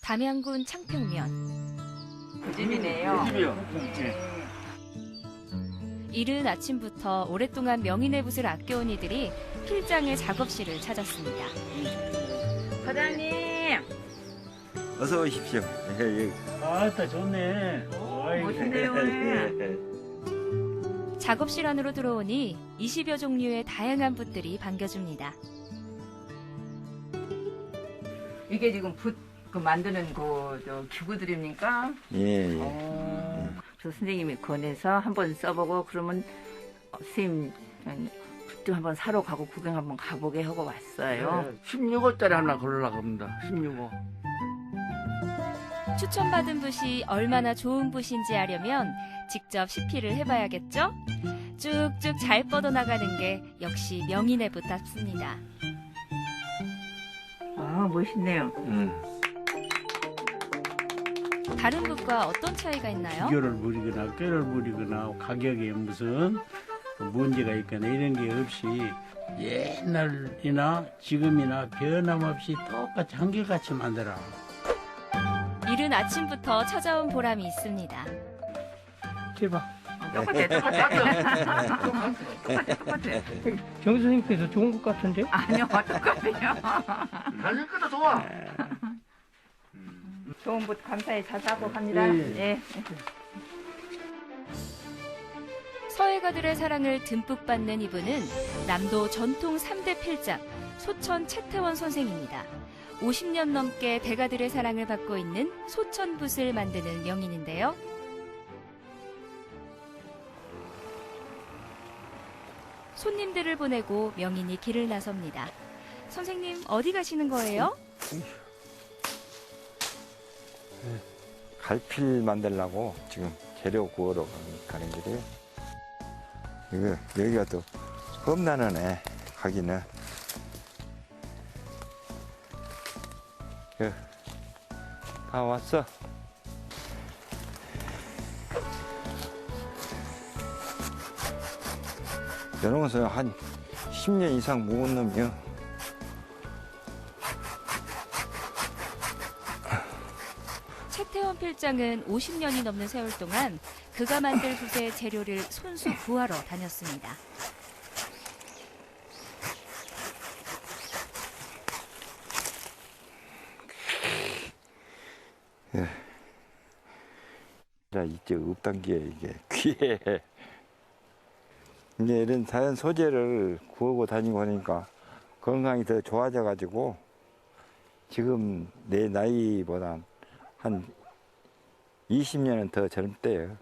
담양군 창평면. 그 집이네요. 이른 아침부터 오랫동안 명인의 붓을 아껴온 이들이 필장의 작업실을 찾았습니다. 사장님. 어서 오십시오. 아따 좋네. 멋있네요. 작업실 안으로 들어오니 20여 종류의 다양한 붓들이 반겨줍니다. 이게 지금 붓 만드는 저 기구들입니까? 예, 예. 저 선생님이 권해서 한번 써보고 그러면 선생님 붓도 한번 사러 가고 구경 한번 가보게 하고 왔어요. 16호짜리 하나 걸으려고 합니다. 16호. 추천받은 붓이 얼마나 좋은 붓인지 알려면 직접 시피를 해봐야겠죠? 쭉쭉 잘 뻗어나가는 게 역시 명인의 붓답습니다. 아, 멋있네요. 다른 붓과 어떤 차이가 있나요? 비교를 부리거나 꾀를 부리거나 가격에 무슨 문제가 있거나 이런 게 없이 옛날이나 지금이나 변함없이 똑같이 한결같이 만들어. 이른 아침부터 찾아온 보람이 있습니다. 대박. 똑같아. 정 선생님께서 좋은 것 같은데? 아니요, 똑같아요. 달릴 거다 좋아. 좋은 붓 감사히 잘 사고 갑니다. 예. 서예가들의 사랑을 듬뿍 받는 이분은 남도 전통 3대 필장 소천 채태원 선생입니다. 50년 넘게 대가들의 사랑을 받고 있는 소천붓을 만드는 명인인데요. 손님들을 보내고 명인이 길을 나섭니다. 선생님, 어디 가시는 거예요? 갈필 만들려고 지금 재료 구하러 가는 길이에요. 여기가 또 험난하네, 가기는. 다 왔어. 이런 것은 한 10년 이상 묵은 놈이요. 채태원 필장은 50년이 넘는 세월 동안 그가 만들 붓의 재료를 손수 구하러 다녔습니다. 이제 없단 게 이게 귀해. 이제 이런 자연 소재를 구하고 다니고 하니까 건강이 더 좋아져가지고 지금 내 나이보다 한 20년은 더 젊대요.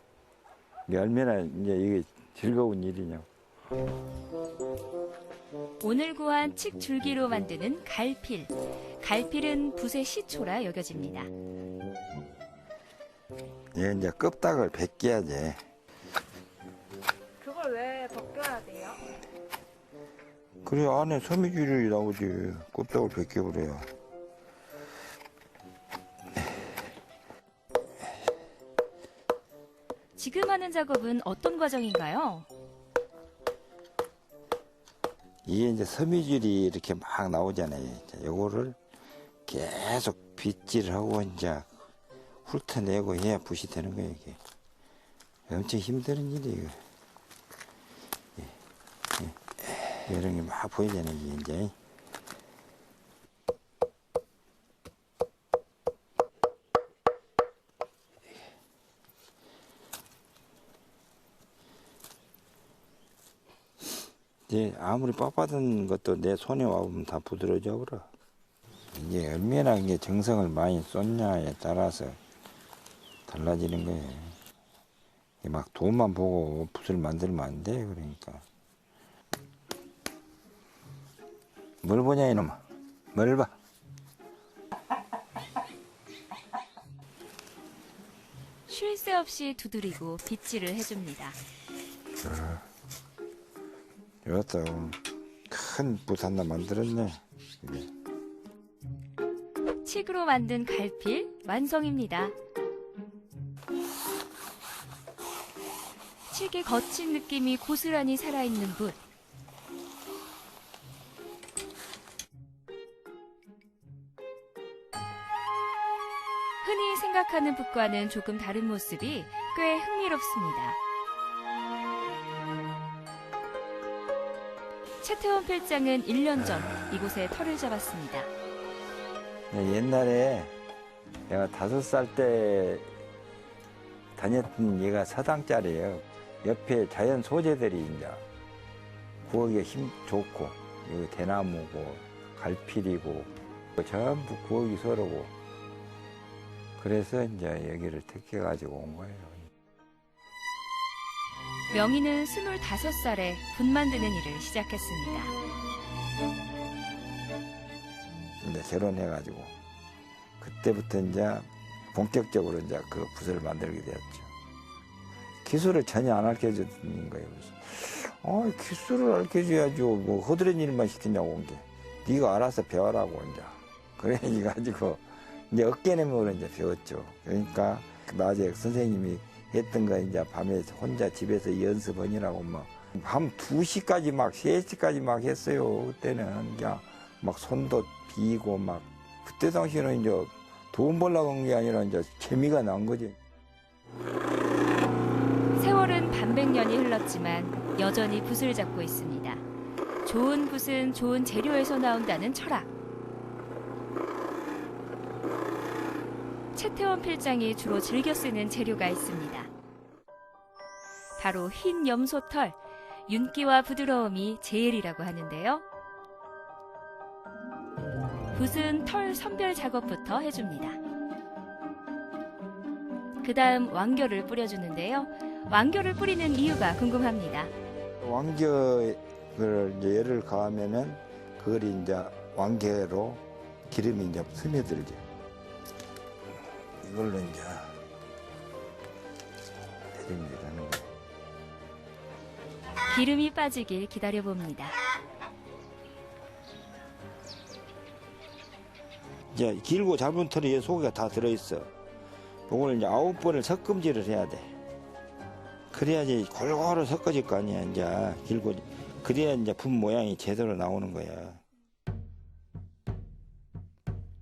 이게 얼마나 이제 이게 즐거운 일이냐고. 오늘 구한 칡 줄기로 만드는 갈필. 갈필은 붓의 시초라 여겨집니다. 얘 이제 껍닥을 벗겨야지. 그걸 왜 벗겨야 돼요? 그래, 안에 섬유질이 나오지. 껍닥을 벗겨버려요. 지금 하는 작업은 어떤 과정인가요? 이게 이제 섬유질이 이렇게 막 나오잖아요. 요거를 계속 빗질하고 이제 훑어내고 해야 붓이 되는 거예요, 이게. 엄청 힘든 일이에요. 이런 게 막 보이잖아요, 이게 이제. 이제 아무리 빳빳한 것도 내 손에 와보면 다 부드러워져 버려. 이게 얼마나 이게 정성을 많이 쏟냐에 따라서 달라지는 거예요. 막 돈만 보고 붓을 만들면 안 돼, 그러니까. 뭘 보냐, 이놈아. 뭘 봐. 쉴 새 없이 두드리고 빗질을 해줍니다. 이것도 큰 붓 하나 만들었네. 칡으로 만든 갈필 완성입니다. 칡의 거친 느낌이 고스란히 살아있는 붓. 흔히 생각하는 붓과는 조금 다른 모습이 꽤 흥미롭습니다. 최태원 필장은 1년 전 이곳에 터를 잡았습니다. 옛날에 내가 5살 때 다녔던 얘가 서당짜리예요. 옆에 자연 소재들이 이제 구하기가 힘 좋고, 여기 대나무고, 갈필이고, 전부 구하기 서러고. 그래서 이제 여기를 택해가지고 온 거예요. 명희는 25살에 붓 만드는 일을 시작했습니다. 이제 결혼해가지고 그때부터 이제 본격적으로 이제 그 붓을 만들게 되었죠. 기술을 전혀 안 알려주는 거예요. 그래서 기술을 알려줘야죠. 뭐 허드렛 일만 시키냐고 온 게. 네가 알아서 배워라고 이제. 그래 가지고 이제 어깨너머로 이제 배웠죠. 그러니까 낮에 선생님이 했던 거 이제 밤에 혼자 집에서 연습하느라고 밤 2시까지 막 3시까지 막 했어요. 그때는 그냥 막 손도 비고 막 그때 당시에는 이제 돈 벌려고 한 게 아니라 이제 재미가 난 거지. 세월은 반백년이 흘렀지만 여전히 붓을 잡고 있습니다. 좋은 붓은 좋은 재료에서 나온다는 철학. 최태원 필장이 주로 즐겨 쓰는 재료가 있습니다. 바로 흰 염소털, 윤기와 부드러움이 제일이라고 하는데요. 붓은 털 선별 작업부터 해줍니다. 그 다음 왕겨를 뿌려주는데요. 왕겨를 뿌리는 이유가 궁금합니다. 왕겨를 이제 열을 가하면은 그걸 이제 왕겨로 기름이 이제 스며들죠. 이걸로 이제 기름이 되는 거예요. 기름이 빠지길 기다려봅니다. 이제 길고 짧은 털이 속에가 다 들어있어. 이걸 이제 9번을 섞음질을 해야 돼. 그래야지 골고루 섞어질 거 아니야. 이제 길고 그래야 이제 붓 모양이 제대로 나오는 거야.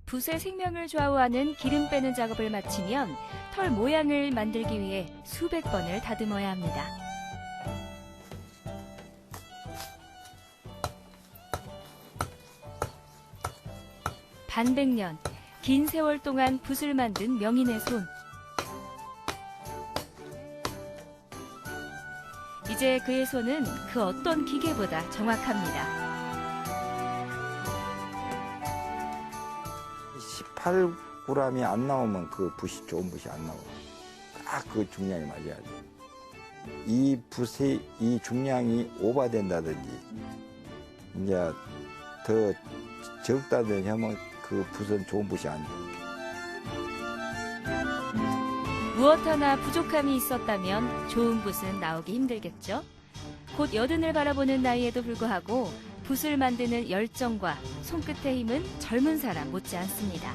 붓의 생명을 좌우하는 기름 빼는 작업을 마치면 털 모양을 만들기 위해 수백 번을 다듬어야 합니다. 반백년, 긴 세월 동안 붓을 만든 명인의 손. 이제 그의 손은 그 어떤 기계보다 정확합니다. 18g이 안 나오면 그 붓이 좋은 붓이 안 나와. 딱 그 중량이 맞아야 돼. 이 붓의 이 중량이 오버된다든지 이제 더 적다든지 하면 그 붓은 좋은 붓이 아니에요. 무엇 하나 부족함이 있었다면 좋은 붓은 나오기 힘들겠죠. 곧 여든을 바라보는 나이에도 불구하고 붓을 만드는 열정과 손끝의 힘은 젊은 사람 못지않습니다.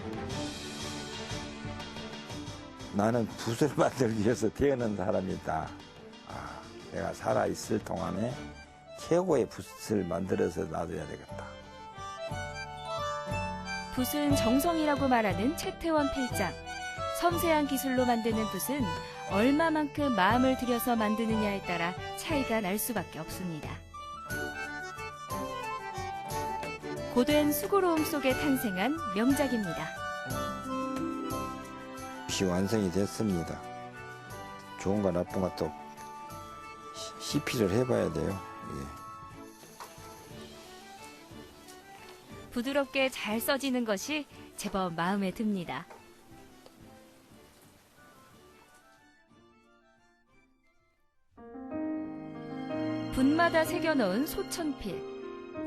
나는 붓을 만들기 위해서 태어난 사람이다. 내가 살아있을 동안에 최고의 붓을 만들어서 놔둬야 되겠다. 붓은 정성이라고 말하는 최태원 필장. 섬세한 기술로 만드는 붓은 얼마만큼 마음을 들여서 만드느냐에 따라 차이가 날 수밖에 없습니다. 고된 수고로움 속에 탄생한 명작입니다. 붓이 완성이 됐습니다. 좋은가 나쁜가 또 시피를 해봐야 돼요. 예. 부드럽게 잘 써지는 것이 제법 마음에 듭니다. 붓마다 새겨놓은 소천필.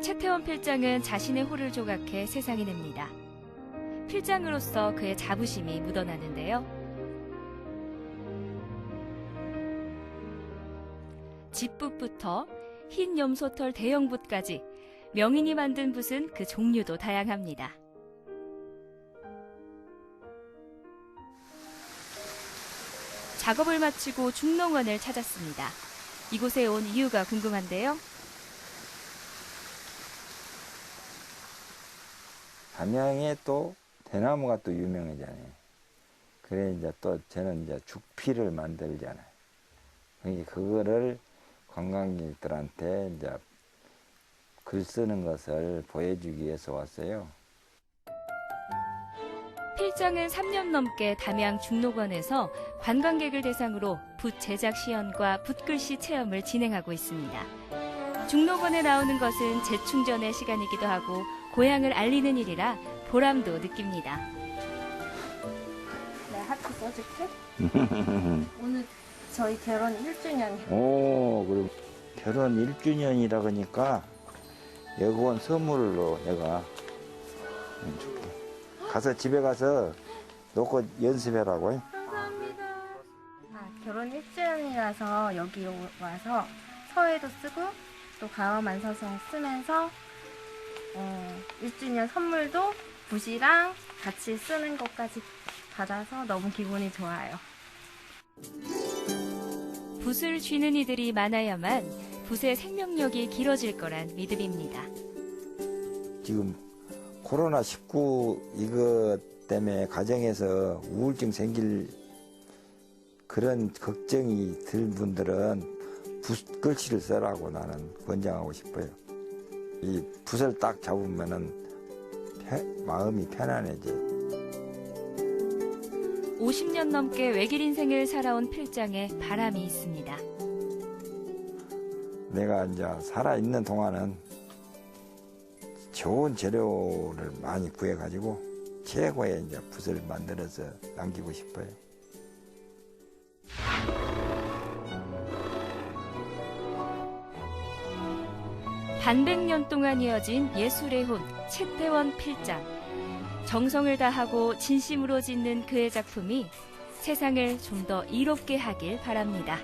최태원 필장은 자신의 호를 조각해 세상에 냅니다. 필장으로서 그의 자부심이 묻어나는데요. 집붓부터 흰 염소털 대형붓까지 명인이 만든 붓은 그 종류도 다양합니다. 작업을 마치고 중농원을 찾았습니다. 이곳에 온 이유가 궁금한데요. 담양에 또 대나무가 또 유명하잖아요. 그래 이제 또 저는 이제 죽피를 만들잖아요. 그러니까 그거를 관광객들한테 이제 글 쓰는 것을 보여주기 위해서 왔어요. 필장은 3년 넘게 담양 중록원에서 관광객을 대상으로 붓 제작 시연과 붓글씨 체험을 진행하고 있습니다. 중록원에 나오는 것은 재충전의 시간이기도 하고 고향을 알리는 일이라 보람도 느낍니다. 네, 하트 써줄게. 오늘 저희 결혼 1주년. 오, 그럼 결혼 1주년이라 그러니까 여권 선물로 내가 줄게. 가서 집에 가서 놓고 연습해라고. 결혼 1주년이라서 여기 와서 서예도 쓰고 또 가어만서성 쓰면서 1주년 선물도 붓이랑 같이 쓰는 것까지 받아서 너무 기분이 좋아요. 붓을 쥐는 이들이 많아야만 붓의 생명력이 길어질 거란 믿음입니다. 지금 코로나19 이것 때문에 가정에서 우울증 생길 그런 걱정이 들 분들은 붓글씨를 써라고 나는 권장하고 싶어요. 이 붓을 딱 잡으면은 마음이 편안해져. 50년 넘게 외길 인생을 살아온 필장에 바람이 있습니다. 내가 이제 살아있는 동안은 좋은 재료를 많이 구해가지고 최고의 이제 붓을 만들어서 남기고 싶어요. 반백년 동안 이어진 예술의 혼 채태원 필장. 정성을 다하고 진심으로 짓는 그의 작품이 세상을 좀 더 이롭게 하길 바랍니다.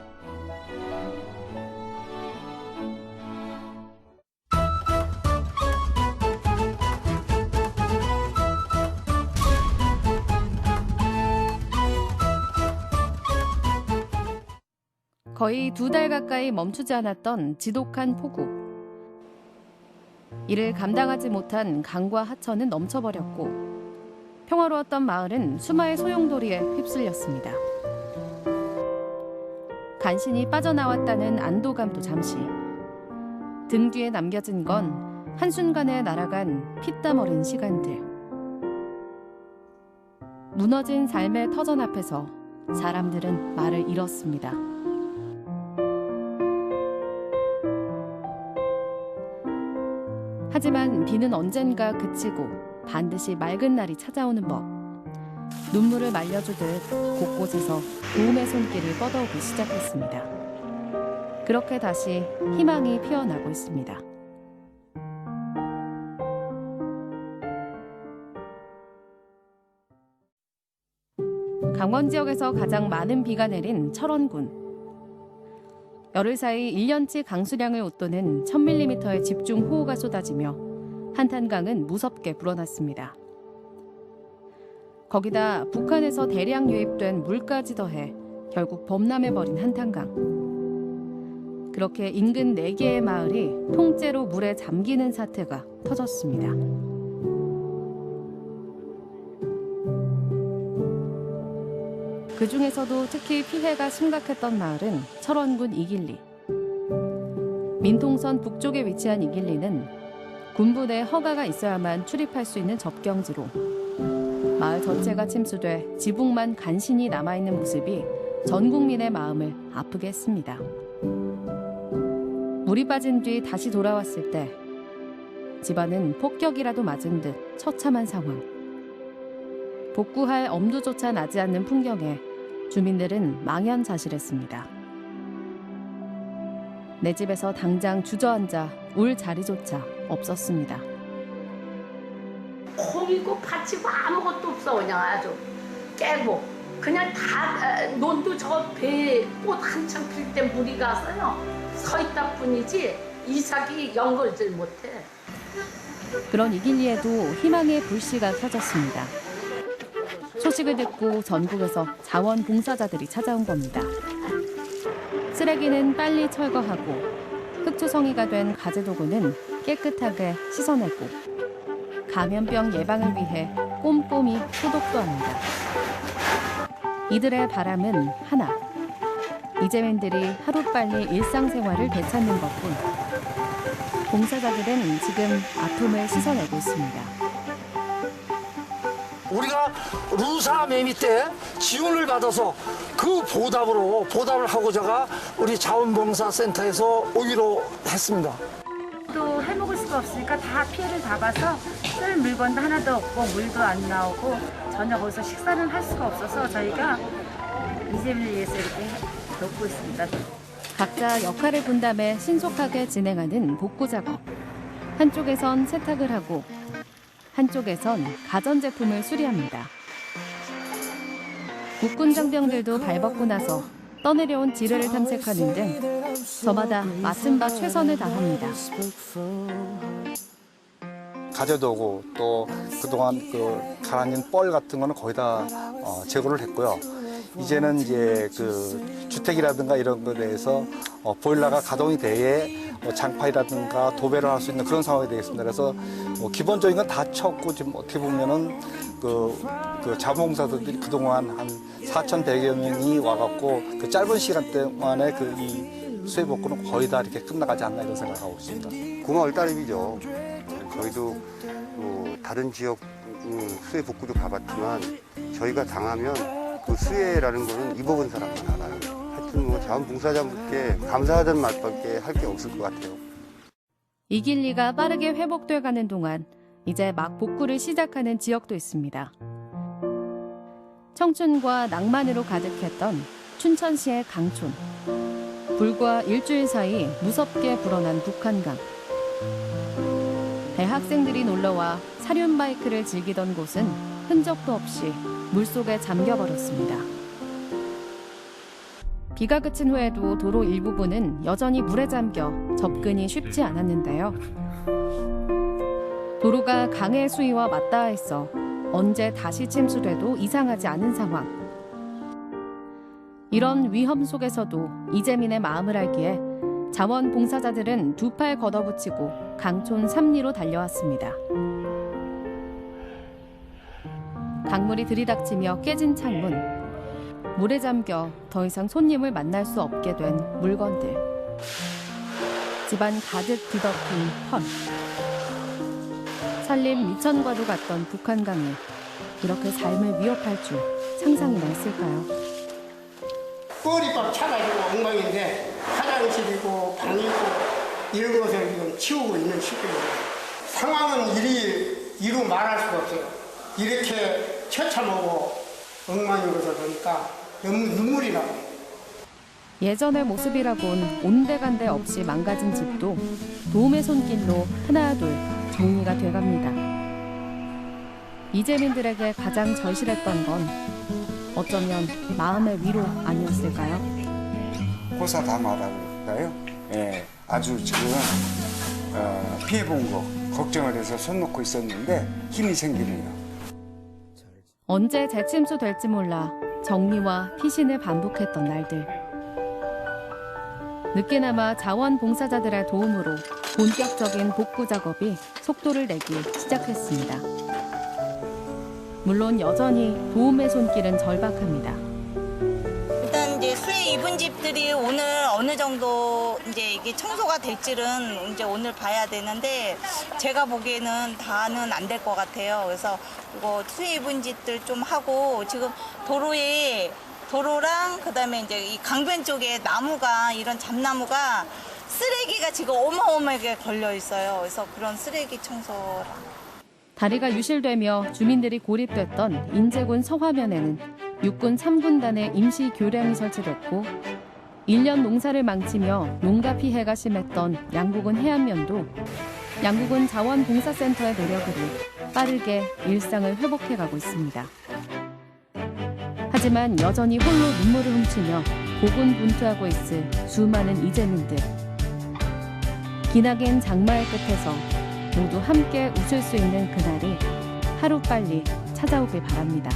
거의 2달 가까이 멈추지 않았던 지독한 폭우. 이를 감당하지 못한 강과 하천은 넘쳐버렸고 평화로웠던 마을은 수마의 소용돌이에 휩쓸렸습니다. 간신히 빠져나왔다는 안도감도 잠시. 등 뒤에 남겨진 건 한순간에 날아간 피땀 어린 시간들. 무너진 삶의 터전 앞에서 사람들은 말을 잃었습니다. 하지만 비는 언젠가 그치고 반드시 맑은 날이 찾아오는 법. 눈물을 말려주듯 곳곳에서 도움의 손길이 뻗어오기 시작했습니다. 그렇게 다시 희망이 피어나고 있습니다. 강원 지역에서 가장 많은 비가 내린 철원군. 열흘 사이 1년치 강수량을 웃도는 1000mm의 집중호우가 쏟아지며 한탄강은 무섭게 불어났습니다. 거기다 북한에서 대량 유입된 물까지 더해 결국 범람해버린 한탄강. 그렇게 인근 4개의 마을이 통째로 물에 잠기는 사태가 터졌습니다. 그 중에서도 특히 피해가 심각했던 마을은 철원군 이길리. 민통선 북쪽에 위치한 이길리는 군부대 허가가 있어야만 출입할 수 있는 접경지로 마을 전체가 침수돼 지붕만 간신히 남아있는 모습이 전 국민의 마음을 아프게 했습니다. 물이 빠진 뒤 다시 돌아왔을 때 집안은 폭격이라도 맞은 듯 처참한 상황. 복구할 엄두조차 나지 않는 풍경에 주민들은 망연자실했습니다. 내 집에서 당장 주저앉아 울 자리조차 없었습니다. 콩이고 밭이고 아무것도 없어. 그냥 아주 깨고 그냥 다 논도 저 배에 꽃 한창 필 때 물이 가서요 서 있다 뿐이지 이삭이 연결질 못해. 그런 이길리에도 희망의 불씨가 켜졌습니다. 소식을 듣고 전국에서 자원봉사자들이 찾아온 겁니다. 쓰레기는 빨리 철거하고 흙투성이가 된 가재도구는 깨끗하게 씻어내고 감염병 예방을 위해 꼼꼼히 소독도 합니다. 이들의 바람은 하나. 이재민들이 하루빨리 일상생활을 되찾는 것뿐. 봉사자들은 지금 아픔을 씻어내고 있습니다. 우리가 루사매미 때 지원을 받아서 그 보답을 하고자가 우리 자원봉사센터에서 오기로 했습니다. 또 해먹을 수가 없으니까 다 피해를 다 봐서 쓸 물건도 하나도 없고 물도 안 나오고 전혀 거기서 식사는 할 수가 없어서 저희가 이재민을 위해서 이렇게 돕고 있습니다. 각자 역할을 분담해 신속하게 진행하는 복구 작업. 한쪽에선 세탁을 하고 한쪽에선 가전제품을 수리합니다. 국군 장병들도 발벗고 나서 떠내려온 지뢰를 탐색하는 등 저마다 맡은 바 최선을 다합니다. 가재도 오고 또 그동안 그 가라앉은 뻘 같은 거는 거의 다 제거를 했고요. 이제는 이제 그 주택이라든가 이런 것에 대해서 보일러가 가동이 돼야 장파이라든가 도배를 할 수 있는 그런 상황이 되겠습니다. 그래서 기본적인 건 다 쳤고 지금 어떻게 보면은 그 자원봉사자들이 그동안 한 4,100여 명이 와갖고 그 짧은 시간 동안에 그 이 수해 복구는 거의 다 이렇게 끝나가지 않나 이런 생각하고 있습니다. 고마울 따름이죠. 저희도 다른 지역 수해 복구도 가봤지만 저희가 당하면 그 수해라는 거는 입어본 사람만 알아요. 하여튼 뭐 자원봉사자분께 감사하다는 말밖에 할 게 없을 것 같아요. 이길리가 빠르게 회복돼 가는 동안 이제 막 복구를 시작하는 지역도 있습니다. 청춘과 낭만으로 가득했던 춘천시의 강촌. 불과 일주일 사이 무섭게 불어난 북한강. 대학생들이 놀러와 사륜 바이크를 즐기던 곳은 흔적도 없이 물속에 잠겨버렸습니다. 비가 그친 후에도 도로 일부분은 여전히 물에 잠겨 접근이 쉽지 않았는데요. 도로가 강의 수위와 맞닿아 언제 다시 침수돼도 이상하지 않은 상황. 이런 위험 속에서도 이재민의 마음을 알기에 자원봉사자들은 두 팔 걷어붙이고 강촌 삼리로 달려왔습니다. 강물이 들이닥치며 깨진 창문, 물에 잠겨 더 이상 손님을 만날 수 없게 된 물건들, 집안 가득 뒤덮인 펀. 산림 미천과도 같던 북한강이 이렇게 삶을 위협할 줄 상상이나 했을까요? 뻘이밥 차가지고 엉망인데 화장실이고 방이고 이런 것을 지금 치우고 있는 시기입니다. 상황은 이루 말할 수가 없어요. 이렇게 처참하고 엉망인 것을 보니까 너무 눈물이 나요. 예전의 모습이라곤 온데간데 없이 망가진 집도 도움의 손길로 하나둘 정리가 돼갑니다. 이재민들에게 가장 절실했던 건 어쩌면 마음의 위로 아니었을까요? 호사다마라고할까요? 예, 아주 지금 피해본 거 걱정을 해서 손 놓고 있었는데 힘이 생기네요. 언제 재침수 될지 몰라 정리와 피신을 반복했던 날들. 늦게나마 자원봉사자들의 도움으로 본격적인 복구 작업이 속도를 내기 시작했습니다. 물론 여전히 도움의 손길은 절박합니다. 일단 이제 수해 입은 집들이 오늘 어느 정도 이제 이게 청소가 될지는 이제 오늘 봐야 되는데 제가 보기에는 다는 안 될 것 같아요. 그래서 이거 수해 입은 집들 좀 하고 지금 도로랑 그다음에 이제 이 강변 쪽에 나무가 이런 잡나무가 쓰레기가 지금 어마어마하게 걸려 있어요. 그래서 그런 쓰레기 청소랑. 다리가 유실되며 주민들이 고립됐던 인제군 서화면에는 육군 3군단의 임시 교량이 설치됐고 1년 농사를 망치며 농가 피해가 심했던 양구군 해안면도 양구군 자원봉사센터의 노력으로 빠르게 일상을 회복해가고 있습니다. 하지만 여전히 홀로 눈물을 훔치며 고군분투하고 있을 수많은 이재민들. 기나긴 장마의 끝에서 모두 함께 웃을 수 있는 그날이 하루빨리 찾아오길 바랍니다.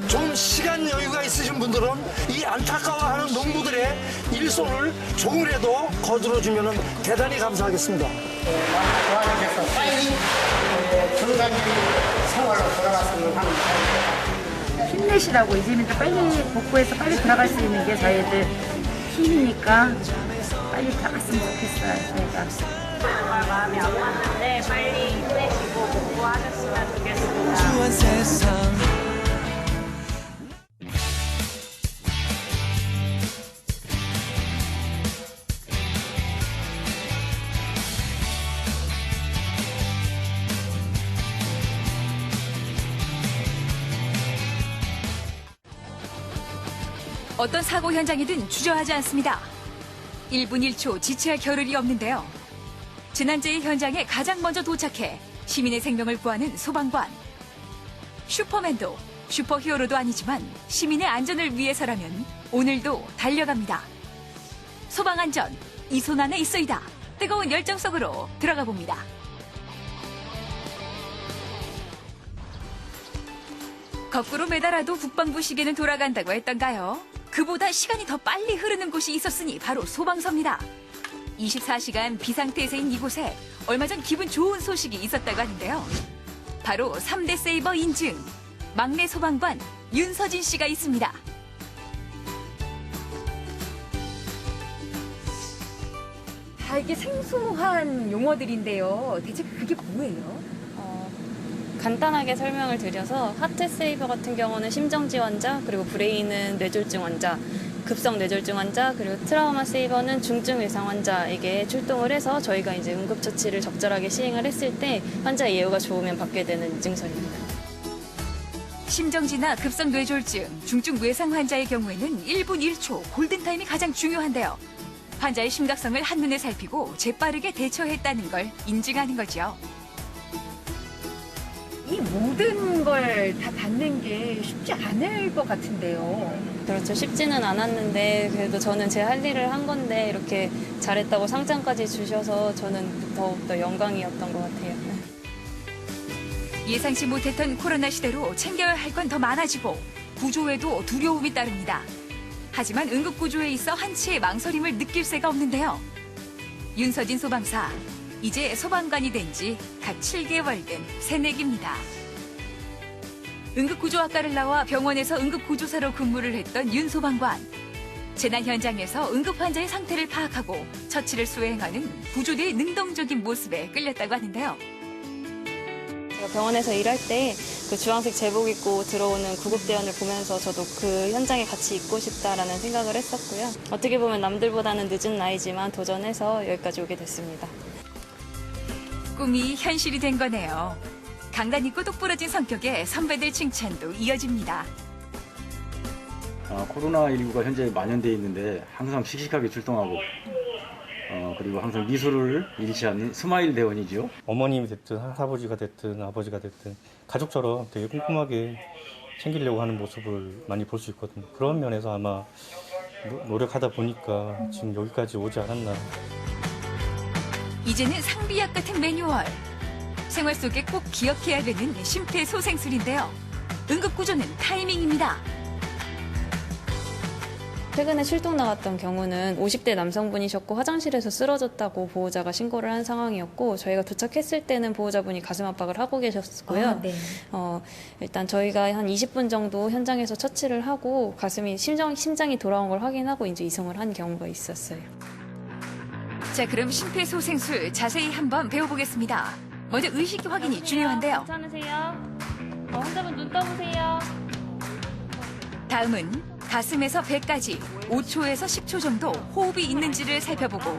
좀 시간 여유가 있으신 분들은 이 안타까워하는 농부들의 일손을 조금이라도 거들어주면 대단히 감사하겠습니다. 도와주셔서 빨리 건강히 생활로 돌아갔으면 합니다. 힘내시라고 이재민들 빨리 복구해서 빨리 들어갈 수 있는 게 저희들 힘이니까 빨리 들어갔으면 좋겠어요. 저희가. 정말 마음이 아팠는데 빨리 힘내시고 복구하셨으면 좋겠습니다. 어떤 사고 현장이든 주저하지 않습니다. 1분 1초 지체할 겨를이 없는데요. 재난재해 현장에 가장 먼저 도착해 시민의 생명을 구하는 소방관. 슈퍼맨도 슈퍼히어로도 아니지만 시민의 안전을 위해서라면 오늘도 달려갑니다. 소방안전, 이 손 안에 있어이다. 뜨거운 열정 속으로 들어가 봅니다. 거꾸로 매달아도 국방부 시계는 돌아간다고 했던가요? 그보다 시간이 더 빨리 흐르는 곳이 있었으니 바로 소방서입니다. 24시간 비상태세인 이곳에 얼마 전 기분 좋은 소식이 있었다고 하는데요. 바로 3대 세이버 인증, 막내 소방관 윤서진 씨가 있습니다. 이게 생소한 용어들인데요. 대체 그게 뭐예요? 간단하게 설명을 드려서 하트 세이버 같은 경우는 심정 지원자, 그리고 브레인은 뇌졸중 환자, 급성 뇌졸중 환자, 그리고 트라우마 세이버는 중증 외상 환자에게 출동을 해서 저희가 이제 응급처치를 적절하게 시행을 했을 때 환자의 예후가 좋으면 받게 되는 인증서입니다. 심정지나 급성 뇌졸중, 중증 외상 환자의 경우에는 1분 1초 골든타임이 가장 중요한데요. 환자의 심각성을 한눈에 살피고 재빠르게 대처했다는 걸 인증하는 거죠. 이 모든 걸 다 받는 게 쉽지 않을 것 같은데요. 그렇죠. 쉽지는 않았는데 그래도 저는 제 할 일을 한 건데 이렇게 잘했다고 상장까지 주셔서 저는 더욱더 영광이었던 것 같아요. 예상치 못했던 코로나 시대로 챙겨야 할 건 더 많아지고 구조에도 두려움이 따릅니다. 하지만 응급구조에 있어 한치의 망설임을 느낄 새가 없는데요. 윤서진 소방사, 이제 소방관이 된 지 갓 7개월 된 새내기입니다. 응급구조학과를 나와 병원에서 응급구조사로 근무를 했던 윤 소방관. 재난 현장에서 응급환자의 상태를 파악하고 처치를 수행하는 구조대의 능동적인 모습에 끌렸다고 하는데요. 제가 병원에서 일할 때 그 주황색 제복 입고 들어오는 구급대원을 보면서 저도 그 현장에 같이 있고 싶다라는 생각을 했었고요. 어떻게 보면 남들보다는 늦은 나이지만 도전해서 여기까지 오게 됐습니다. 꿈이 현실이 된 거네요. 강단 있고 똑부러진 성격에 선배들 칭찬도 이어집니다. 코로나19가 현재 만연되어 있는데 항상 씩씩하게 출동하고 그리고 항상 미소를 잃지 않는 스마일 대원이죠. 어머님이 됐든 할아버지가 됐든 아버지가 됐든 가족처럼 되게 꼼꼼하게 챙기려고 하는 모습을 많이 볼 수 있거든요. 그런 면에서 아마 노력하다 보니까 지금 여기까지 오지 않았나. 이제는 상비약 같은 매뉴얼. 생활 속에 꼭 기억해야 되는 심폐소생술인데요. 응급구조는 타이밍입니다. 최근에 출동 나갔던 경우는 50대 남성분이셨고 화장실에서 쓰러졌다고 보호자가 신고를 한 상황이었고 저희가 도착했을 때는 보호자분이 가슴 압박을 하고 계셨고요. 네. 일단 저희가 한 20분 정도 현장에서 처치를 하고 심장이 돌아온 걸 확인하고 이제 이송을 한 경우가 있었어요. 자, 그럼 심폐소생술 자세히 한번 배워보겠습니다. 먼저 의식 확인이 중요한데요. 괜찮으세요? 환자분 눈 떠보세요. 다음은 가슴에서 배까지 5초에서 10초 정도 호흡이 있는지를 살펴보고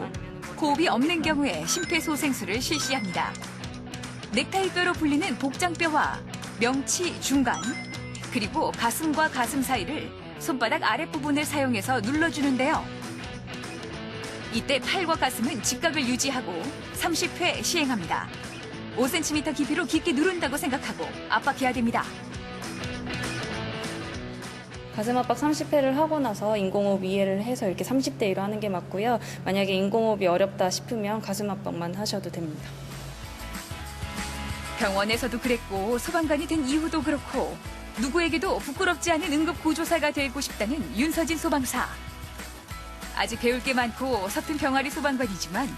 호흡이 없는 경우에 심폐소생술을 실시합니다. 넥타이뼈로 불리는 복장뼈와 명치 중간 그리고 가슴과 가슴 사이를 손바닥 아랫부분을 사용해서 눌러주는데요. 이때 팔과 가슴은 직각을 유지하고 30회 시행합니다. 5cm 깊이로 깊게 누른다고 생각하고 압박해야 됩니다. 가슴 압박 30회를 하고 나서 인공호흡 이해를 해서 이렇게 30대 1로 하는 게 맞고요. 만약에 인공호흡이 어렵다 싶으면 가슴 압박만 하셔도 됩니다. 병원에서도 그랬고 소방관이 된 이후도 그렇고 누구에게도 부끄럽지 않은 응급구조사가 되고 싶다는 윤서진 소방사. 아직 배울 게 많고 서툰 병아리 소방관이지만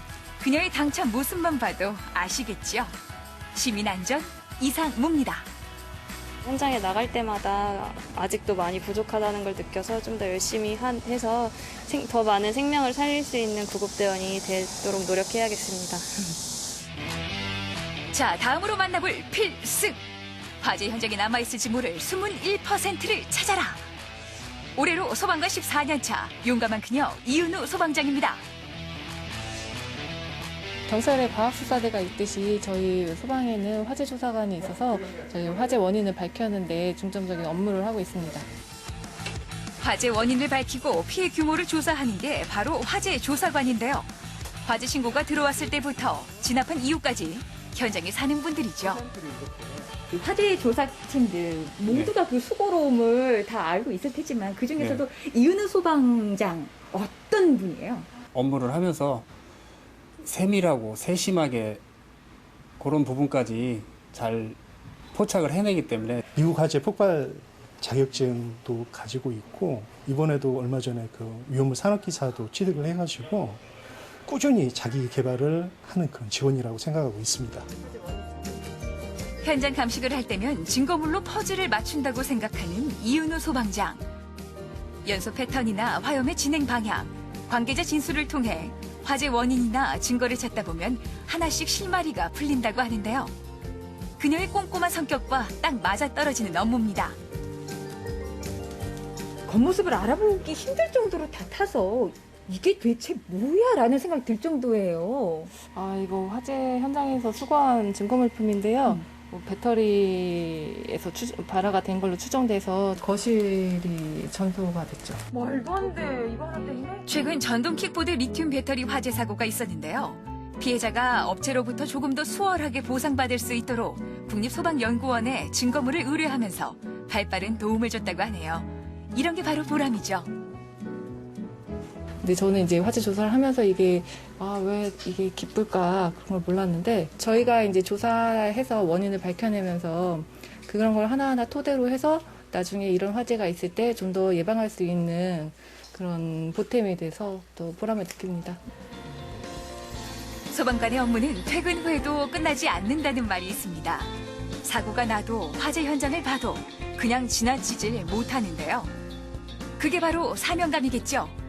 그녀의 당찬 모습만 봐도 아시겠죠? 시민 안전 이상무입니다. 현장에 나갈 때마다 아직도 많이 부족하다는 걸 느껴서 좀 더 열심히 해서 더 많은 생명을 살릴 수 있는 구급대원이 되도록 노력해야겠습니다. 자, 다음으로 만나볼 필승! 화재 현장에 남아있을지 모를 숨은 1%를 찾아라! 올해로 소방관 14년차 용감한 그녀 이은우 소방장입니다. 경찰의 과학수사대가 있듯이 저희 소방에는 화재조사관이 있어서 저희 화재 원인을 밝혀내는 데 중점적인 업무를 하고 있습니다. 화재 원인을 밝히고 피해 규모를 조사하는 게 바로 화재 조사관인데요. 화재 신고가 들어왔을 때부터 진압한 이후까지 현장에 사는 분들이죠. 화재 조사팀들 모두가 그 수고로움을 다 알고 있을 테지만 그 중에서도 이은우 소방장 어떤 분이에요? 업무를 하면서 세밀하고 세심하게 그런 부분까지 잘 포착을 해내기 때문에 미국 화재 폭발 자격증도 가지고 있고 이번에도 얼마 전에 그 위험물 산업기사도 취득을 해가지고 꾸준히 자기 개발을 하는 그런 직원이라고 생각하고 있습니다. 현장 감식을 할 때면 증거물로 퍼즐을 맞춘다고 생각하는 이은우 소방장. 연소 패턴이나 화염의 진행 방향, 관계자 진술을 통해 화재 원인이나 증거를 찾다 보면 하나씩 실마리가 풀린다고 하는데요. 그녀의 꼼꼼한 성격과 딱 맞아떨어지는 업무입니다. 겉모습을 알아보기 힘들 정도로 다 타서 이게 대체 뭐야? 라는 생각이 들 정도예요. 이거 화재 현장에서 수거한 증거물품인데요. 배터리에서 발화가 된 걸로 추정돼서 거실이 전소가 됐죠. 말도 안 돼. 이거 하나 때문에? 최근 전동 킥보드 리튬 배터리 화재 사고가 있었는데요. 피해자가 업체로부터 조금 더 수월하게 보상받을 수 있도록 국립소방연구원에 증거물을 의뢰하면서 발빠른 도움을 줬다고 하네요. 이런 게 바로 보람이죠. 근데 저는 이제 화재 조사를 하면서 이게 왜 이게 기쁠까 그런 걸 몰랐는데 저희가 이제 조사해서 원인을 밝혀내면서 그런 걸 하나하나 토대로 해서 나중에 이런 화재가 있을 때 좀 더 예방할 수 있는 그런 보탬이 돼서 또 보람을 느낍니다. 소방관의 업무는 퇴근 후에도 끝나지 않는다는 말이 있습니다. 사고가 나도 화재 현장을 봐도 그냥 지나치질 못하는데요. 그게 바로 사명감이겠죠.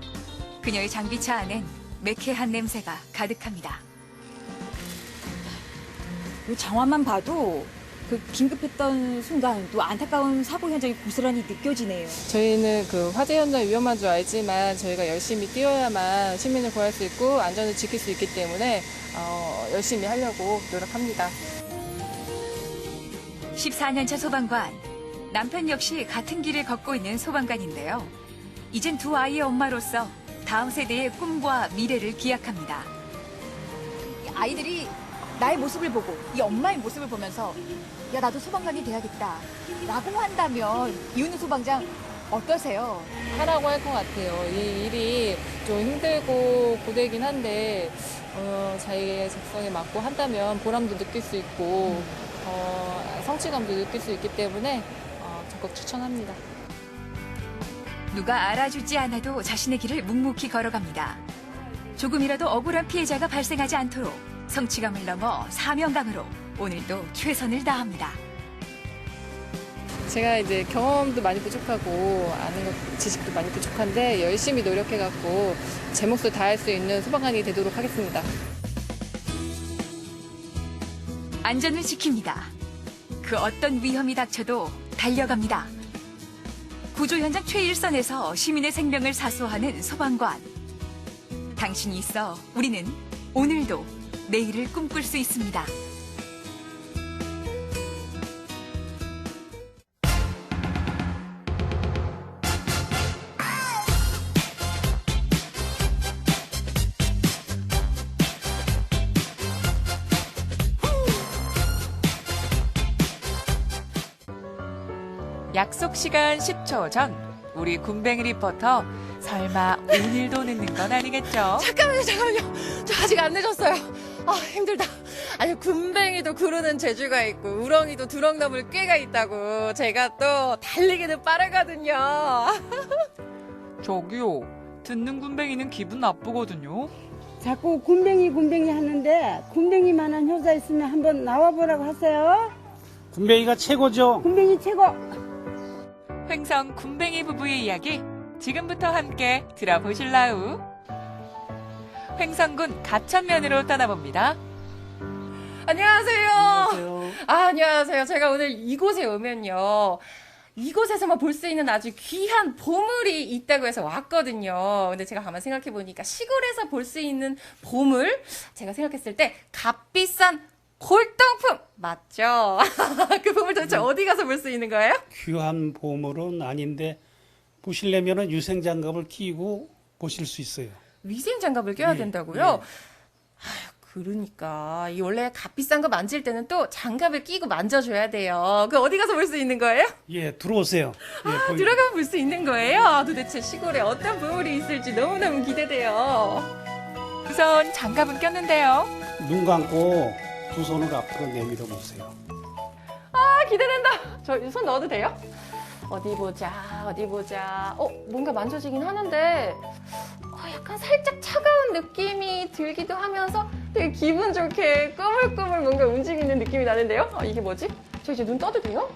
그녀의 장비차 안엔 매캐한 냄새가 가득합니다. 이 장화만 봐도 그 긴급했던 순간 또 안타까운 사고 현장이 고스란히 느껴지네요. 저희는 그 화재 현장 위험한 줄 알지만 저희가 열심히 뛰어야만 시민을 구할 수 있고 안전을 지킬 수 있기 때문에 열심히 하려고 노력합니다. 14년차 소방관. 남편 역시 같은 길을 걷고 있는 소방관인데요. 이젠 두 아이의 엄마로서 다음 세대의 꿈과 미래를 기약합니다. 아이들이 나의 모습을 보고 이 엄마의 모습을 보면서 야 나도 소방관이 돼야겠다 라고 한다면 이은우 소방장 어떠세요? 하라고 할 것 같아요. 이 일이 좀 힘들고 고되긴 한데 자기의 적성에 맞고 한다면 보람도 느낄 수 있고 성취감도 느낄 수 있기 때문에 적극 추천합니다. 누가 알아주지 않아도 자신의 길을 묵묵히 걸어갑니다. 조금이라도 억울한 피해자가 발생하지 않도록 성취감을 넘어 사명감으로 오늘도 최선을 다합니다. 제가 이제 경험도 많이 부족하고 아는 것, 지식도 많이 부족한데 열심히 노력해갖고 제 몫을 다할 수 있는 소방관이 되도록 하겠습니다. 안전을 지킵니다. 그 어떤 위험이 닥쳐도 달려갑니다. 구조 현장 최일선에서 시민의 생명을 사수하는 소방관. 당신이 있어 우리는 오늘도 내일을 꿈꿀 수 있습니다. 약속 시간 10초 전 우리 군뱅이 리포터 설마 오늘도 늦는 건 아니겠죠? 잠깐만요. 저 아직 안 늦었어요. 힘들다. 아니 군뱅이도 구르는 재주가 있고 우렁이도 두렁 넘을 꾀가 있다고. 제가 또 달리기는 빠르거든요. 저기요. 듣는 군뱅이는 기분 나쁘거든요. 자꾸 군뱅이 하는데 군뱅이만한 효자 있으면 한번 나와보라고 하세요. 군뱅이가 최고죠. 군뱅이 최고. 횡성 군뱅이 부부의 이야기 지금부터 함께 들어보실라우. 횡성군 가천면으로 떠나봅니다. 안녕하세요. 안녕하세요. 제가 오늘 이곳에 오면요. 이곳에서만 볼 수 있는 아주 귀한 보물이 있다고 해서 왔거든요. 근데 제가 가만 생각해 보니까 시골에서 볼 수 있는 보물, 제가 생각했을 때 값비싼 골동품 맞죠? 그 보물 도대체 어디 가서 볼 수 있는 거예요? 귀한 보물은 아닌데 보시려면 유생장갑을 끼고 보실 수 있어요. 위생장갑을 껴야 된다고요? 그러니까 이 원래 값비싼 거 만질 때는 또 장갑을 끼고 만져줘야 돼요. 그 어디 가서 볼 수 있는 거예요? 예, 들어오세요. 예, 들어가면 볼 수 있는 거예요? 도대체 시골에 어떤 보물이 있을지 너무너무 기대돼요. 우선 장갑은 꼈는데요. 눈 감고 두 손을 앞으로 내밀어 보세요. 아, 기대된다. 저 손 넣어도 돼요? 어디 보자. 뭔가 만져지긴 하는데 약간 살짝 차가운 느낌이 들기도 하면서 되게 기분 좋게 꾸물꾸물 뭔가 움직이는 느낌이 나는데요? 이게 뭐지? 저 이제 눈 떠도 돼요?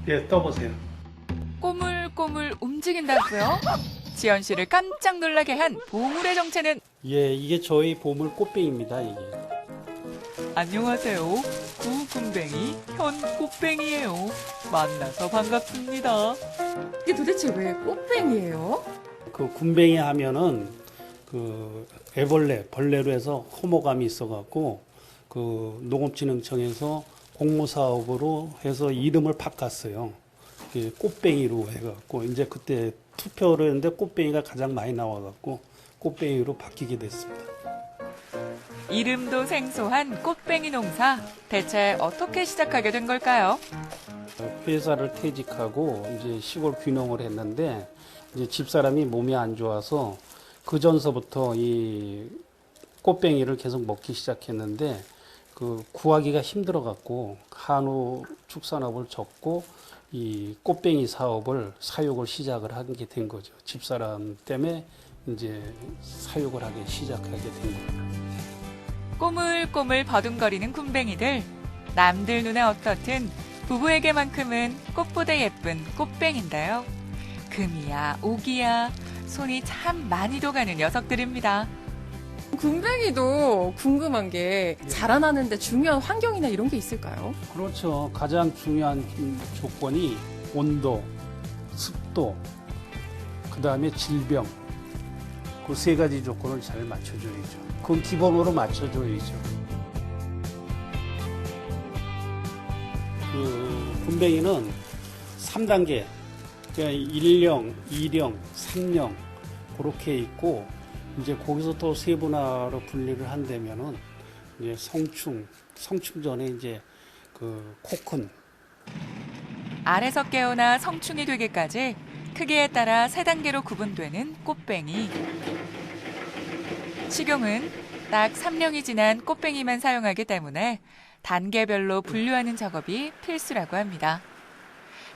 예, 떠보세요. 꼬물꼬물 움직인다고요? 지연 씨를 깜짝 놀라게 한 보물의 정체는 예, 이게 저희 보물 꽃뱅입니다. 이게. 안녕하세요. 구군뱅이 현꽃뱅이에요. 만나서 반갑습니다. 이게 도대체 왜 꽃뱅이에요? 그 군뱅이 하면은 그 벌레로 해서 혐오감이 있어갖고 그 농업진흥청에서 공모사업으로 해서 이름을 바꿨어요. 꽃뱅이로 해갖고 이제 그때 투표를 했는데 꽃뱅이가 가장 많이 나와갖고 꽃뱅이로 바뀌게 됐습니다. 이름도 생소한 꽃뱅이 농사. 대체 어떻게 시작하게 된 걸까요? 회사를 퇴직하고 이제 시골 귀농을 했는데 이제 집사람이 몸이 안 좋아서 그 전서부터 이 꽃뱅이를 계속 먹기 시작했는데 그 구하기가 힘들어 갖고 한우 축산업을 접고 이 꽃뱅이 사업을 사육을 시작을 하게 된 거죠. 집사람 때문에 이제 사육을 하기 시작하게 된 겁니다. 꼬물꼬물 버둥거리는 군뱅이들. 남들 눈에 어떻든 부부에게만큼은 꽃보다 예쁜 꽃뱅인데요. 금이야 오기야 손이 참 많이도 가는 녀석들입니다. 군뱅이도 궁금한 게 자라나는데 중요한 환경이나 이런 게 있을까요? 그렇죠. 가장 중요한 조건이 온도, 습도, 그 다음에 질병. 그 세 가지 조건을 잘 맞춰줘야죠. 그건 기본으로 맞춰줘야죠. 그 군뱅이는 3단계, 그러니까 1령, 2령, 3령 그렇게 있고 이제 거기서 또 세분화로 분리를 한다면은 이제 성충 전에 이제 그 코큰 알에서 깨어나 성충이 되기까지 크기에 따라 3단계로 구분되는 꽃뱅이. 식용은 딱 3령이 지난 꽃뱅이만 사용하기 때문에 단계별로 분류하는 작업이 필수라고 합니다.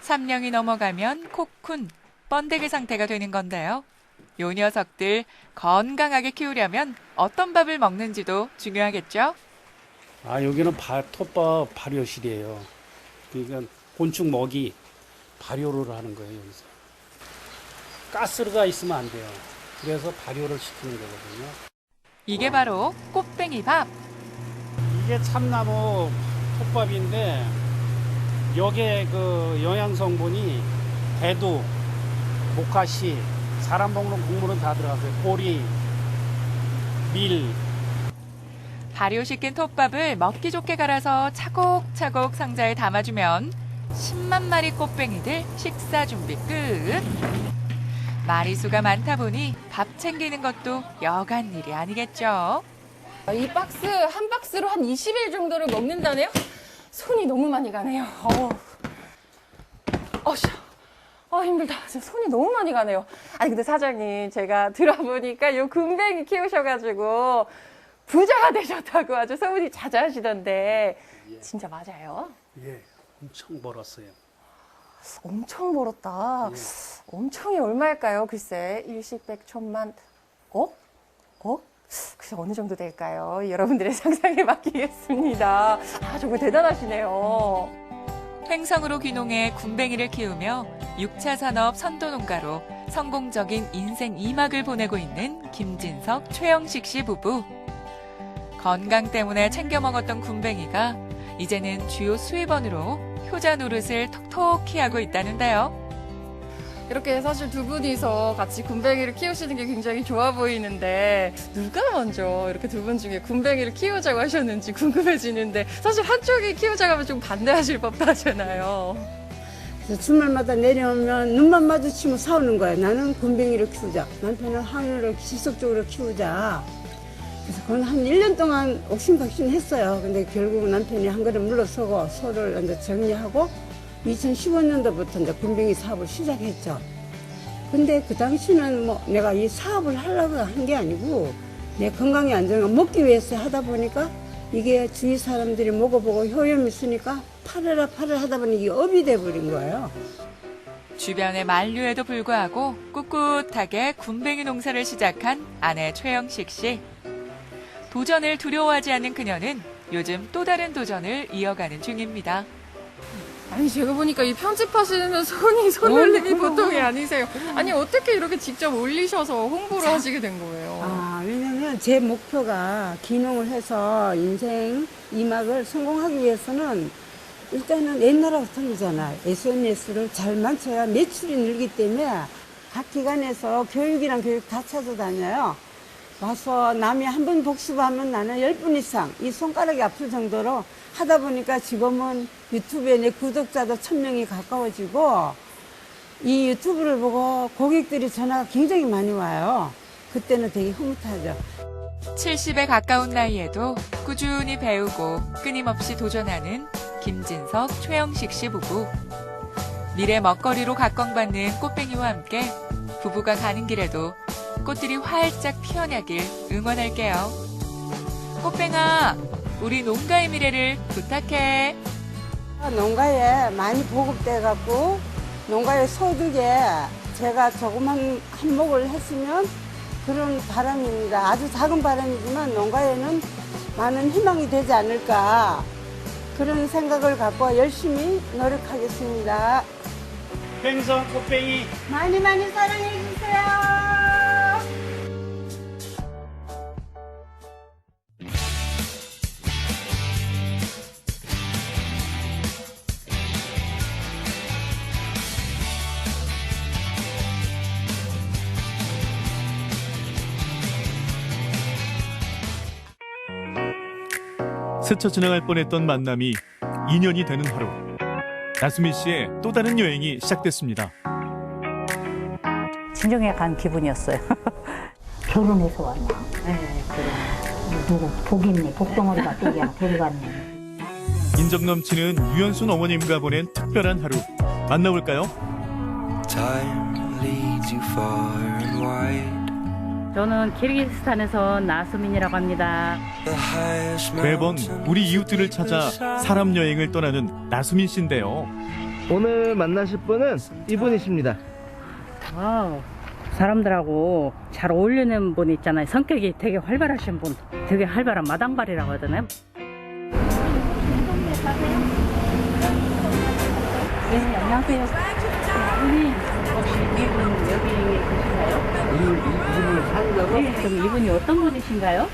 3령이 넘어가면 코쿤, 번데기 상태가 되는 건데요. 요 녀석들 건강하게 키우려면 어떤 밥을 먹는지도 중요하겠죠? 여기는 톱밥 발효실이에요. 그러니까 곤충 먹이 발효를 하는 거예요, 여기서. 가스가 있으면 안 돼요. 그래서 발효를 시키는 거거든요. 이게 바로 꽃뱅이 밥. 이게 참나무 톱밥인데 여기에 그 영양 성분이 대두, 모카시, 사람 먹는 국물은 다 들어가서요. 보리, 밀. 발효시킨 톱밥을 먹기 좋게 갈아서 차곡차곡 상자에 담아주면 10만 마리 꽃뱅이들 식사 준비 끝. 마리수가 많다 보니 밥 챙기는 것도 여간 일이 아니겠죠. 이 박스 한 박스로 한 20일 정도를 먹는다네요? 손이 너무 많이 가네요. 힘들다. 손이 너무 많이 가네요. 아니 근데 사장님 제가 들어보니까 요 군뱅이 키우셔가지고 부자가 되셨다고 아주 소문이 자자하시던데 진짜 맞아요? 예, 엄청 벌었어요. 엄청 벌었다. 엄청이 얼마일까요? 글쎄 일시백 천만 글쎄 어느 정도 될까요? 여러분들의 상상에 맡기겠습니다. 정말 대단하시네요. 횡성으로 귀농해 군뱅이를 키우며 6차 산업 선도농가로 성공적인 인생 2막을 보내고 있는 김진석, 최영식 씨 부부. 건강 때문에 챙겨 먹었던 군뱅이가 이제는 주요 수입원으로 효자 노릇을 톡톡히 하고 있다는데요. 이렇게 사실 두 분이서 같이 군뱅이를 키우시는 게 굉장히 좋아 보이는데 누가 먼저 이렇게 두 분 중에 군뱅이를 키우자고 하셨는지 궁금해지는데 사실 한쪽이 키우자고 하면 좀 반대하실 법도 하잖아요. 그래서 주말마다 내려오면 눈만 마주치면 싸우는 거야. 나는 군뱅이를 키우자. 남편은 한우를 지속적으로 키우자. 그래서 그건 한 1년 동안 옥신각신했어요. 근데 결국 남편이 한 걸음 물러서고 소를 이제 정리하고 2015년도부터 이제 군뱅이 사업을 시작했죠. 근데 그 당시는 뭐 내가 이 사업을 하려고 한 게 아니고 내 건강이 안정을 먹기 위해서 하다 보니까 이게 주위 사람들이 먹어보고 효염이 있으니까 팔아라 하다 보니 이게 업이 돼버린 거예요. 주변의 만류에도 불구하고 꿋꿋하게 군뱅이 농사를 시작한 아내 최영식 씨. 도전을 두려워하지 않는 그녀는 요즘 또 다른 도전을 이어가는 중입니다. 아니 제가 보니까 이 편집하시는 손놀림이 보통이 아니세요. 아니 어떻게 이렇게 직접 올리셔서 홍보를 하시게 된 거예요? 왜냐면 제 목표가 귀농을 해서 인생 2막을 성공하기 위해서는 일단은 옛날하고 틀리잖아요. SNS를 잘 맞춰야 매출이 늘기 때문에 각 기관에서 교육이랑 교육 다 찾아다녀요. 와서 남이 한 번 복습하면 나는 10분 이상 이 손가락이 아플 정도로 하다 보니까 지금은 유튜브에 내 구독자도 1000명이 가까워지고 이 유튜브를 보고 고객들이 전화가 굉장히 많이 와요. 그때는 되게 흐뭇하죠. 70에 가까운 나이에도 꾸준히 배우고 끊임없이 도전하는 김진석, 최영식 씨 부부. 미래 먹거리로 각광받는 꽃뱅이와 함께 부부가 가는 길에도 꽃들이 활짝 피어나길 응원할게요. 꽃뱅아, 우리 농가의 미래를 부탁해. 농가에 많이 보급돼갖고 농가의 소득에 제가 조그만 한몫을 했으면 그런 바람입니다. 아주 작은 바람이지만 농가에는 많은 희망이 되지 않을까 그런 생각을 갖고 열심히 노력하겠습니다. 횡성 꽃뱅이 많이 사랑해주세요. 스쳐 지나갈 뻔했던 만남이 인연이 되는 하루. 나수미 씨의 또 다른 여행이 시작됐습니다. 진정에 간 기분이었어요. 결혼해서 왔나? 네, 그래. 누구 복이네, 복덩어리가 떼기야, 데려갔네. 인정 넘치는 유연순 어머님과 보낸 특별한 하루. 만나볼까요? 저는 키르기스탄에서 나수민이라고 합니다. 매번 우리 이웃들을 찾아 사람 여행을 떠나는 나수민 씨인데요. 오늘 만나실 분은 이분이십니다. 와우, 사람들하고 잘 어울리는 분 있잖아요. 성격이 되게 활발하신 분. 되게 활발한 마당발이라고 하잖아요. 네, 안녕하세요. 혹시 이분 여기 계신가요? 이분은 사는 거고? 네, 그럼 이분이 어떤 분이신가요?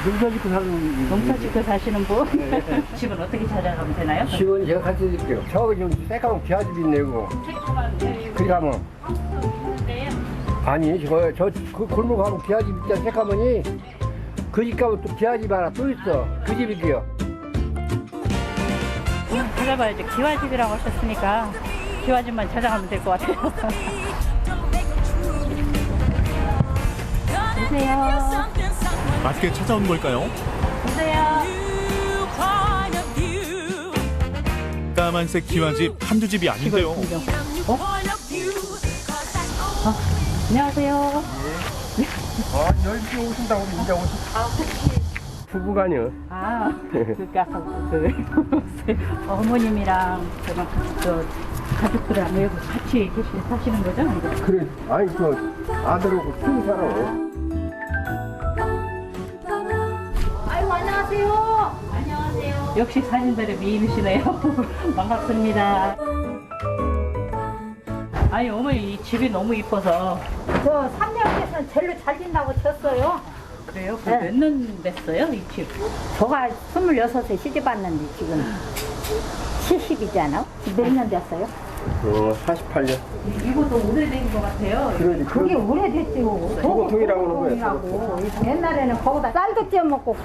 농사 짓고 사는 농사 짓고 사시는 분? 네. 집은 어떻게 찾아가면 되나요? 집은 제가 같이 드릴게요. 저기 좀 새까만 비아집 있네요. 그리 가면 아니 그 골목 가면 비아집 있잖아. 새까만이 그 집 가면 또 비아집 하나 또 있어. 그 집이게요. 찾아봐야죠. 기와집이라고 하셨으니까 기와집만 찾아가면 될 것 같아요. 보세요. 맞게 찾아온 걸까요? 보세요. 까만색 기와집 한두 집이 아닌데요. 안녕하세요. 여기 오신다고 이제 오신. 부부간요. 어머님이랑 저 가족들이랑 왜 같이 사시는 거죠? 그래, 아니 아들하고 둘이 살아. 아이고 안녕하세요. 안녕하세요. 역시 사진들의 미인이시네요. 반갑습니다. 아니 어머니 이 집이 너무 이뻐서. 저 3년에서는 제일로 잘 진다고 쳤어요. 그래요? 몇 년 됐어요 이 집? 저가 26에 시집 왔는데 지금 70이잖아. 몇 년 됐어요? 48년. 이것도 오래된 것 같아요. 그게 오래됐죠. 도고통이라고 하는 거예요. 옛날에는 거기다 쌀도 쪄 먹고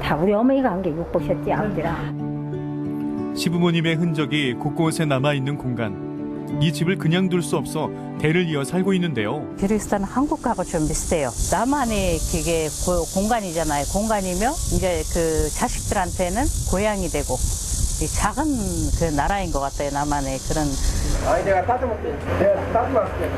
다 우리 어머니가 한 게 육보셨지 아버지랑. 시부모님의 흔적이 곳곳에 남아있는 공간. 이 집을 그냥 둘 수 없어 대를 이어 살고 있는데요. 키르기스탄은 한국하고 좀 비슷해요. 나만의 그게 공간이잖아요. 공간이며 이제 그 자식들한테는 고향이 되고 이 작은 그 나라인 것 같아요. 나만의 그런. 아니 내가 따듬을게. 내가 따듬을게.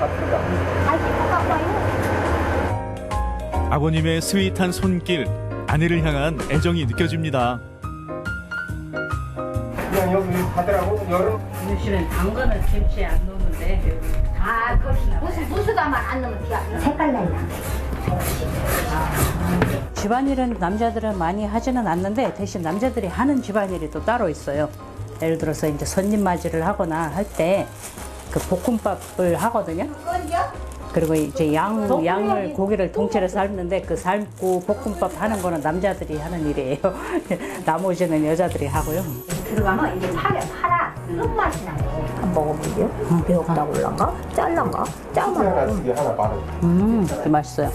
아버님의 스윗한 손길, 아내를 향한 애정이 느껴집니다. 그냥 여기 가더라고 여름. 윤 씨는 당근을 김치에 안 넣는데. 아, 무수다만 안 넣으면 티야. 색깔 나요. 집안일은 남자들은 많이 하지는 않는데 대신 남자들이 하는 집안일이 또 따로 있어요. 예를 들어서 이제 손님 맞이를 하거나 할 때 그 볶음밥을 하거든요. 그리고 이제 양을 고기를 통째로 삶는데 그 삶고 볶음밥 하는 거는 남자들이 하는 일이에요. 나머지는 여자들이 하고요. 들어가면 이게 파라 끝맛이 나요. 한 먹어보세요. 매웠다고 올란가? 짤란가? 짜면 이게 하나 바로. 그 맛있어요.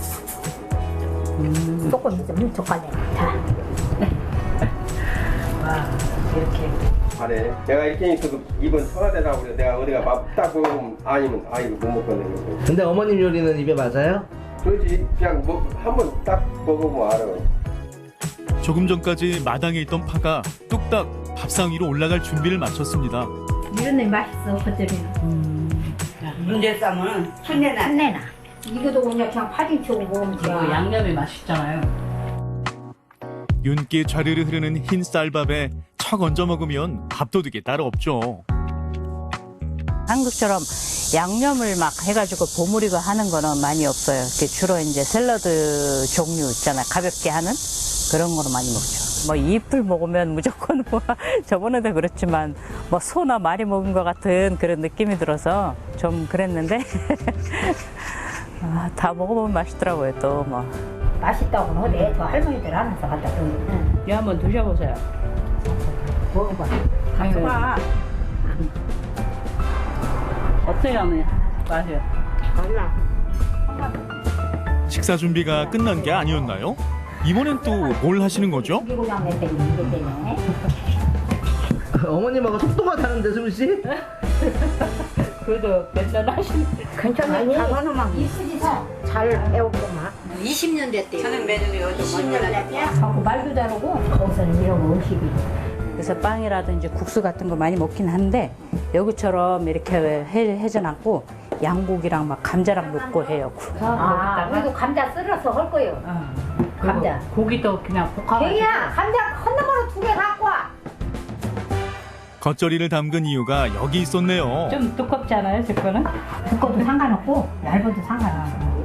조금 좀 젓갈래. 자. 와, 이렇게. 잘해. 내가 이렇게 있어도 입은 청와대라고 그래. 내가 어디가 딱 먹으면 아니면 이거 못 먹거든. 근데 어머님 요리는 입에 맞아요? 그렇지. 그냥 한번 딱 먹어보면 알아. 조금 전까지 마당에 있던 파가 뚝딱 밥상 위로 올라갈 준비를 마쳤습니다. 이런 애 맛있어, 겉절이는. 문제 쌈은 순내나. 순내나. 이거도 그냥 파김 치고 먹으면 돼. 이거 양념이 맛있잖아요. 윤기 좌르르 흐르는 흰 쌀밥에 척 얹어 먹으면 밥도둑이 따로 없죠. 한국처럼 양념을 막 해가지고 버무리고 하는 거는 많이 없어요. 주로 이제 샐러드 종류 있잖아요. 가볍게 하는 그런 거로 많이 먹죠. 뭐 잎을 먹으면 무조건 뭐 저번에도 그렇지만 뭐 소나 말이 먹은 것 같은 그런 느낌이 들어서 좀 그랬는데 다 먹어보면 맛있더라고요. 또 뭐. 맛있다고는 어디 저 할머니들 하면서 갖다 줬는데. 이 한번 드셔보세요. 먹어봐. 가져와. 어때요, 어머니? 맛이요? 몰라. 식사 준비가 끝난 게 아니었나요? 이번엔 또 뭘 하시는 거죠? 어머님하고 속도가 다른데 수미 씨? 그래도 맨날 하시는. 괜찮아요. 작은 이쁘지서 잘 배웠구만. 20년 됐대요. 저는 매듭이 요즘 20년 됐대요. 말도 잘하고 거기서는 이런 음식이. 그래서 빵이라든지 국수 같은 거 많이 먹긴 한데 여기처럼 이렇게 해진 않고 양고기랑 막 감자랑 넣고 해요. 우리도 감자 썰어서 할 거예요. 감자. 고기도 그냥 볶아가지고. 걔야 감자 큰 놈으로 2개 갖고 와. 겉절이를 담근 이유가 여기 있었네요. 좀 두껍지 않아요, 제 거는? 두꺼도 상관없고 얇아도 상관없고.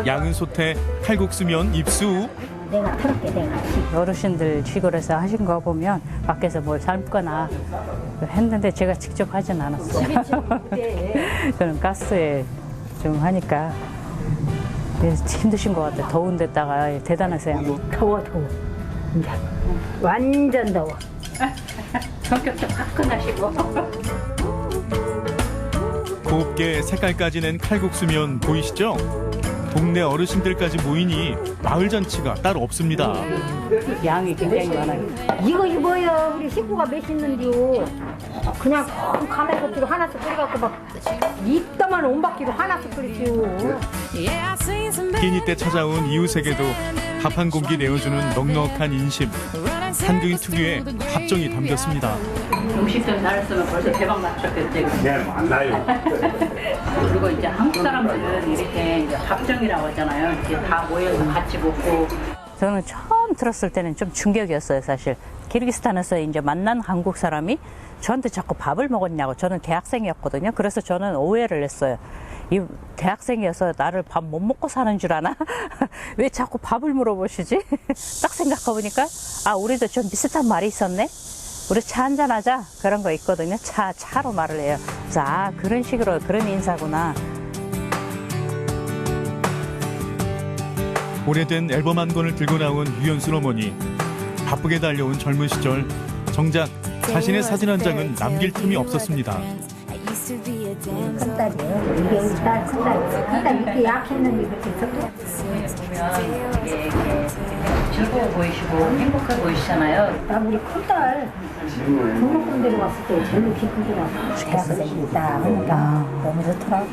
양은 솥에 칼국수면 입수. 내가 틀을게 내가. 어르신들 시골에서 하신 거 보면 밖에서 뭘 삶거나 했는데 제가 직접 하진 않았어요. 저는 가스에 좀 하니까 힘드신 것 같아요. 더운 데다가 대단하세요. 더워. 이제 완전 더워. 성격도 화끈하시고. 곱게 색깔까지 낸 칼국수면 보이시죠? 동네 어르신들까지 모이니 마을 잔치가 따로 없습니다. 양이 굉장히 많아요. 이거 입어요. 우리 식구가 몇 있는데요. 그냥 가마솥으로 하나씩 끓여갖고 막 이따만 온바퀴로 하나씩 끓이지요. 끼니 때 찾아온 이웃에게도 밥 한 공기 내어주는 넉넉한 인심. 한교인 특유의 합정이 담겼습니다. 음식들 잘했으면 벌써 대박 났었겠지. 네, 맞나요. 그리고 이제 한국 사람들은 이렇게 이제 합정이라고 하잖아요. 이렇게 다 모여서 같이 먹고. 저는 처음 들었을 때는 좀 충격이었어요, 사실. 키르기스탄에서 이제 만난 한국 사람이 저한테 자꾸 밥을 먹었냐고. 저는 대학생이었거든요. 그래서 저는 오해를 했어요. 이 대학생이어서 나를 밥 못 먹고 사는 줄 아나? 왜 자꾸 밥을 물어보시지? 딱 생각해보니까 아 우리도 좀 비슷한 말이 있었네. 우리 차 한잔 하자 그런 거 있거든요. 차로 말을 해요. 그래서 아 그런 식으로 그런 인사구나. 오래된 앨범 한 권을 들고 나온 유연순 어머니. 바쁘게 달려온 젊은 시절 정작 자신의 사진 한 장은 남길 틈이 없었습니다. 큰딸이에요. 이게 우리 딸 큰딸이에요. 큰딸 이렇게 약했는데 이렇게 보면 이게 즐거워 보이시고 행복해 보이시잖아요. 나 우리 큰딸 등록금 왔을 때 제일 기쁘게 왔어. 대학생이다 하니까 너무 좋더라고.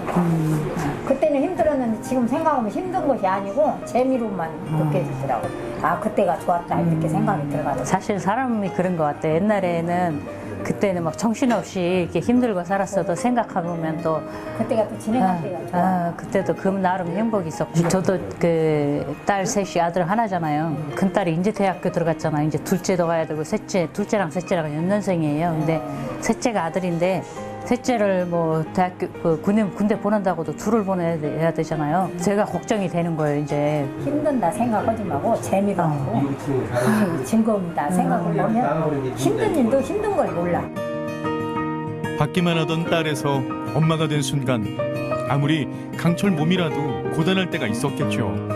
그때는 힘들었는데 지금 생각하면 힘든 것이 아니고 재미로만 느껴지더라고. 아 그때가 좋았다 이렇게 생각이 들어가지고. 사실 사람이 그런 것 같아요. 옛날에는 그때는 막 정신없이 이렇게 힘들고 살았어도 생각해보면 또 그때가 또 지나갈 때가 좋아. 그때도 그 나름 행복이 있었고 저도 그 딸 셋이 아들 하나잖아요. 큰 딸이 이제 대학교 들어갔잖아요. 이제 둘째도 가야 되고 둘째랑 셋째랑 연년생이에요. 근데 셋째가 아들인데 셋째를 뭐 대학교 군대 보낸다고도 둘을 보내야 되잖아요. 제가 걱정이 되는 거예요. 이제 힘든다 생각하지 말고 재미로 하고 즐거움이다 생각을 하면 힘든 일도 힘든 걸 몰라. 받기만 하던 딸에서 엄마가 된 순간 아무리 강철 몸이라도 고단할 때가 있었겠죠.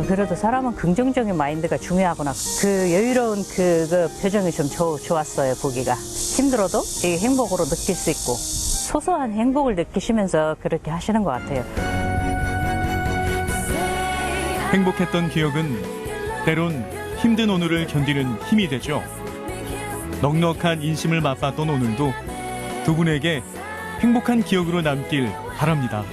그래도 사람은 긍정적인 마인드가 중요하구나. 그 여유로운 그 표정이 좀 좋았어요. 보기가 힘들어도 이게 행복으로 느낄 수 있고 소소한 행복을 느끼시면서 그렇게 하시는 것 같아요. 행복했던 기억은 때론 힘든 오늘을 견디는 힘이 되죠. 넉넉한 인심을 맛봤던 오늘도 두 분에게 행복한 기억으로 남길 바랍니다.